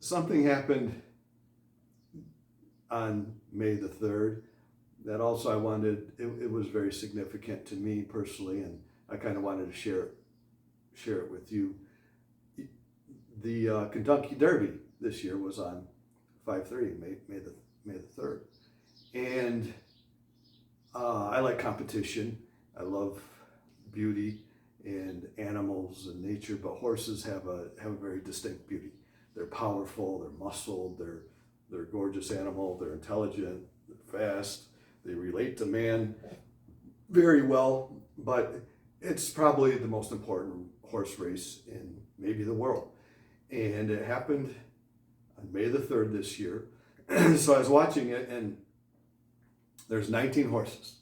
something happened on May the 3rd that also I wanted, it was very significant to me personally, and I kind of wanted to share it with you. The Kentucky Derby this year was on 5/3, May the 3rd. And I like competition. I love beauty and animals and nature, but horses have a very distinct beauty. They're powerful, they're muscled, they're a gorgeous animal, they're intelligent, they're fast, they relate to man very well, but it's probably the most important horse race in maybe the world. And it happened on May the 3rd this year. So I was watching it, and there's 19 horses.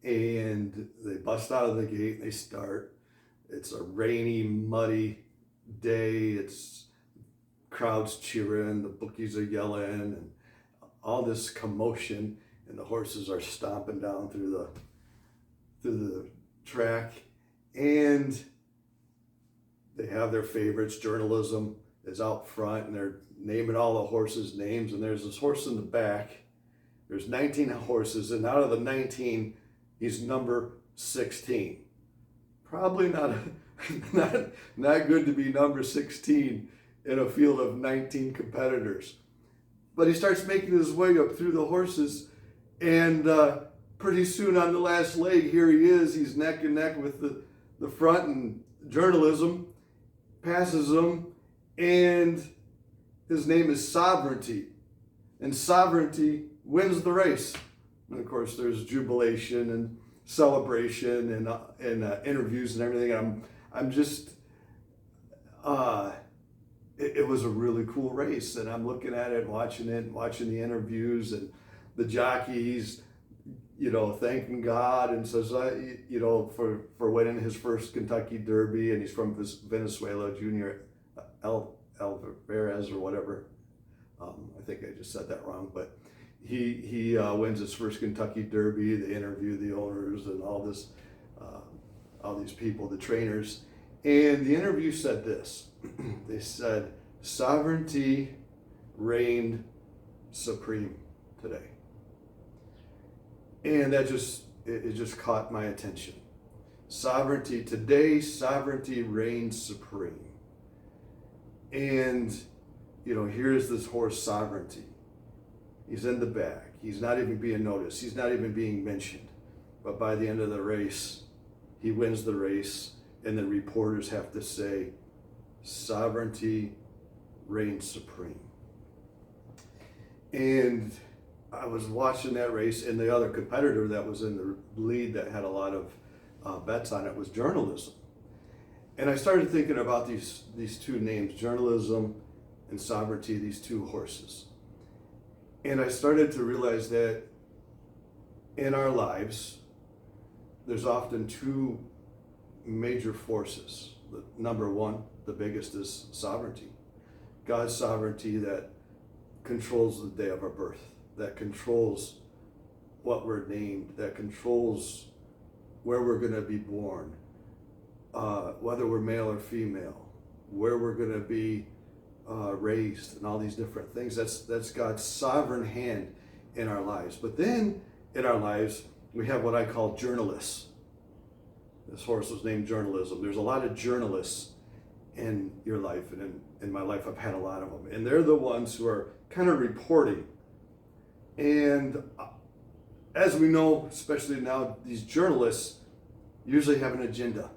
And they bust out of the gate, and they start. It's a rainy, muddy day. It's crowds cheering, the bookies are yelling, and all this commotion, and the horses are stomping down through the track, and they have their favorites. Journalism is out front, and they're naming all the horses' names, and there's this horse in the back. There's 19 horses, and out of the 19, he's number 16. Probably not good to be number 16 in a field of 19 competitors. But he starts making his way up through the horses, and pretty soon on the last leg, here he is. He's neck and neck with the front, and Journalism passes him, and his name is Sovereignty. And Sovereignty wins the race. And of course, there's jubilation and celebration and interviews and everything. I'm just, it was a really cool race, and I'm looking at it, watching the interviews, and the jockeys, thanking God, and says, for winning his first Kentucky Derby, and he's from Venezuela, Junior Alvarez or whatever. I think I just said that wrong, but he wins his first Kentucky Derby. They interview the owners and all these people, the trainers, and the interview said this. They said, "Sovereignty reigned supreme today," and that just caught my attention. Sovereignty reigned supreme, and here's this horse, Sovereignty. He's in the back. He's not even being noticed. He's not even being mentioned. But by the end of the race, he wins the race, and the reporters have to say, "Sovereignty reigned supreme." And I was watching that race, and the other competitor that was in the lead that had a lot of bets on it was Journalism. And I started thinking about these two names, Journalism and Sovereignty, these two horses. And I started to realize that in our lives, there's often two major forces. Number one, the biggest, is sovereignty. God's sovereignty that controls the day of our birth, that controls what we're named, that controls where we're going to be born, whether we're male or female, where we're going to be raised, and all these different things. That's God's sovereign hand in our lives. But then in our lives, we have what I call journalists. This horse was named Journalism. There's a lot of journalists in your life, and in my life I've had a lot of them. And they're the ones who are kind of reporting. And as we know, especially now, these journalists usually have an agenda.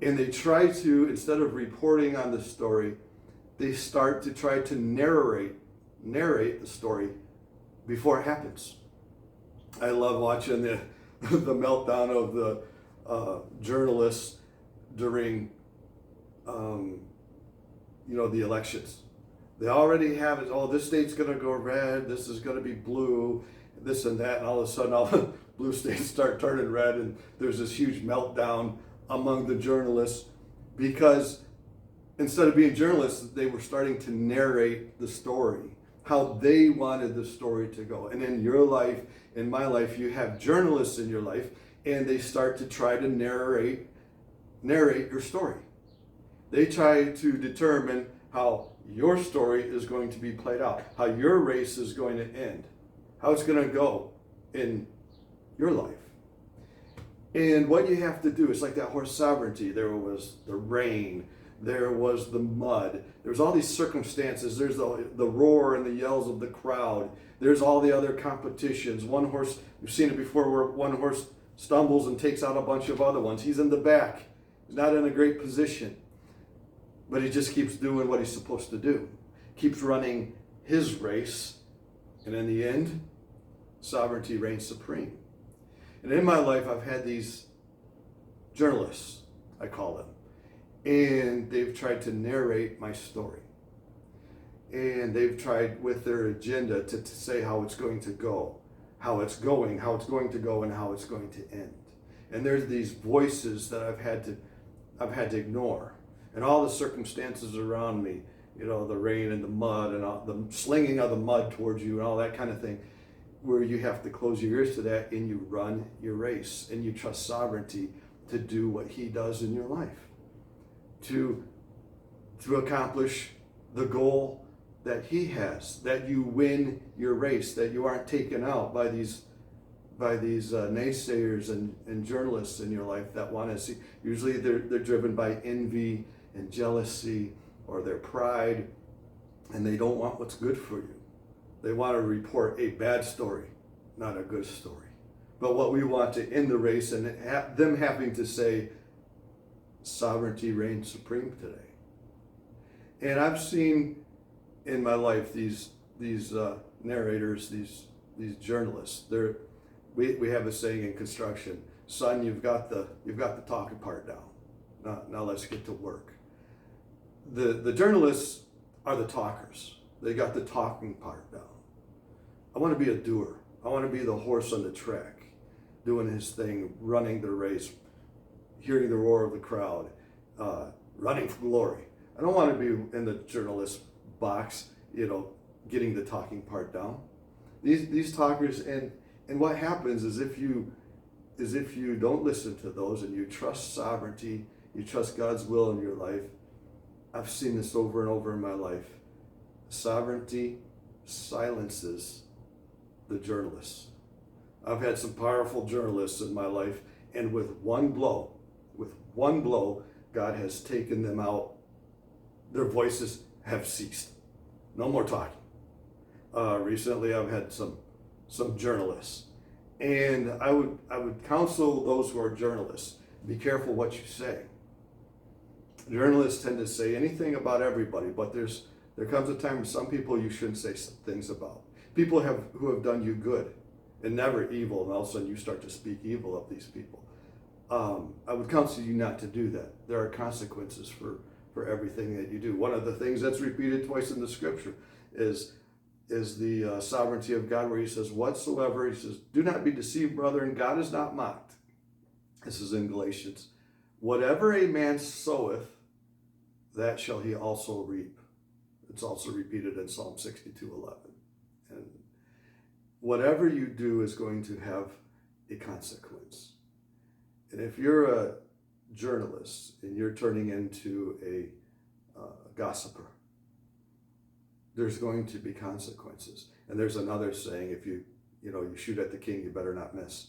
And they try to, instead of reporting on the story, they start to try to narrate the story before it happens. I love watching the meltdown of the journalists during the elections. They already have it. Oh, this state's going to go red. This is going to be blue. This and that, and all of a sudden, all the blue states start turning red, and there's this huge meltdown among the journalists because instead of being journalists, they were starting to narrate the story, how they wanted the story to go. And in your life, in my life, you have journalists in your life, and they start to try to narrate your story. They try to determine how your story is going to be played out, how your race is going to end, how it's going to go in your life. And what you have to do is like that horse sovereignty. There was the rain, there was the mud, there's all these circumstances, there's the roar and the yells of the crowd, there's all the other competitions. One horse, we've seen it before, where one horse stumbles and takes out a bunch of other ones. He's in the back, he's not in a great position, but he just keeps doing what he's supposed to do, keeps running his race, and in the end, sovereignty reigns supreme. And in my life, I've had these journalists, I call them, and they've tried to narrate my story. And they've tried with their agenda to say how it's going to go, how it's going to go, and how it's going to end. And there's these voices that I've had to ignore, and all the circumstances around me, the rain and the mud and all the slinging of the mud towards you and all that kind of thing, where you have to close your ears to that and you run your race and you trust sovereignty to do what he does in your life, to accomplish the goal that he has, that you win your race, that you aren't taken out by these naysayers and journalists in your life that want to see. Usually they're driven by envy and jealousy or their pride, and they don't want what's good for you. They want to report a bad story, not a good story. But what we want to end the race and them having to say, sovereignty reigns supreme today. And I've seen in my life these narrators, these journalists. We have a saying in construction: "Son, you've got the talking part down. Now let's get to work." The journalists are the talkers. They got the talking part down. I want to be a doer. I want to be the horse on the track, doing his thing, running the race, hearing the roar of the crowd, running for glory. I don't want to be in the journalist box, getting the talking part down. These talkers, and what happens is if you don't listen to those and you trust sovereignty, you trust God's will in your life. I've seen this over and over in my life. Sovereignty silences the journalists. I've had some powerful journalists in my life, and with one blow, God has taken them out. Their voices have ceased. No more talking. Recently, I've had some journalists, and I would counsel those who are journalists: be careful what you say. Journalists tend to say anything about everybody, but there comes a time when some people you shouldn't say things about. People who have done you good and never evil, and all of a sudden you start to speak evil of these people. I would counsel you not to do that. There are consequences for everything that you do. One of the things that's repeated twice in the scripture is the sovereignty of God, where he says, whatsoever, he says, do not be deceived, brethren, God is not mocked. This is in Galatians. Whatever a man soweth, that shall he also reap. It's also repeated in Psalm 62:11. And whatever you do is going to have a consequence. And if you're a journalist and you're turning into a gossiper, there's going to be consequences. And there's another saying: if you shoot at the king, you better not miss.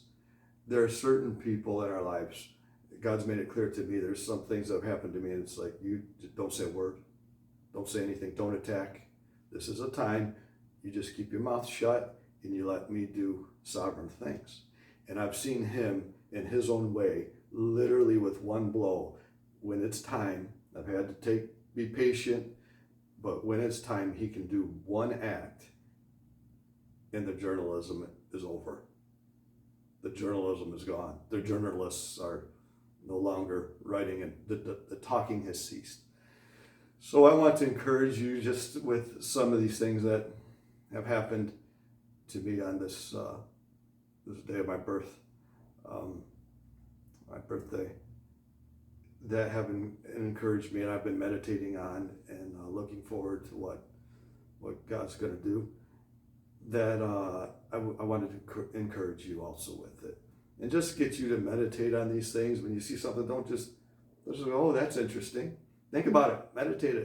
There are certain people in our lives, God's made it clear to me, there's some things that have happened to me, and it's like, you don't say a word, don't say anything, don't attack. This is a time you just keep your mouth shut and you let me do sovereign things. And I've seen him in his own way, literally with one blow. When it's time, I've had to be patient, but when it's time, he can do one act and the journalism is over. The journalism is gone. The journalists are no longer writing, and the talking has ceased. So I want to encourage you just with some of these things that have happened to me on this day of my birth, my birthday, that have encouraged me, and I've been meditating on and looking forward to what God's going to do. That I wanted to encourage you also with it, and just get you to meditate on these things. When you see something, don't just go, oh, that's interesting. Think about it, meditate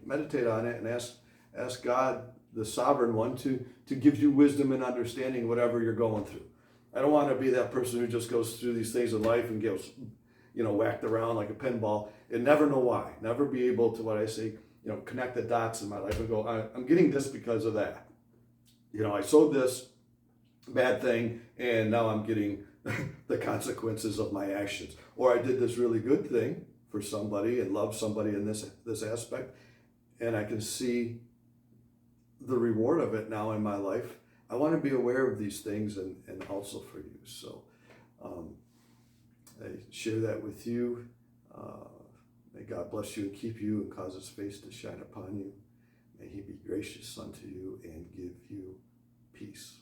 meditate on it and ask God, the sovereign one, to give you wisdom and understanding whatever you're going through. I don't want to be that person who just goes through these things in life and gets, whacked around like a pinball and never know why. Never be able to, what I say, connect the dots in my life and go, I'm getting this because of that. I sowed this bad thing and now I'm getting the consequences of my actions. Or I did this really good thing for somebody and loved somebody in this aspect, and I can see the reward of it now in my life. I want to be aware of these things and also for you. So I share that with you. May God bless you and keep you and cause his face to shine upon you. May he be gracious unto you and give you peace.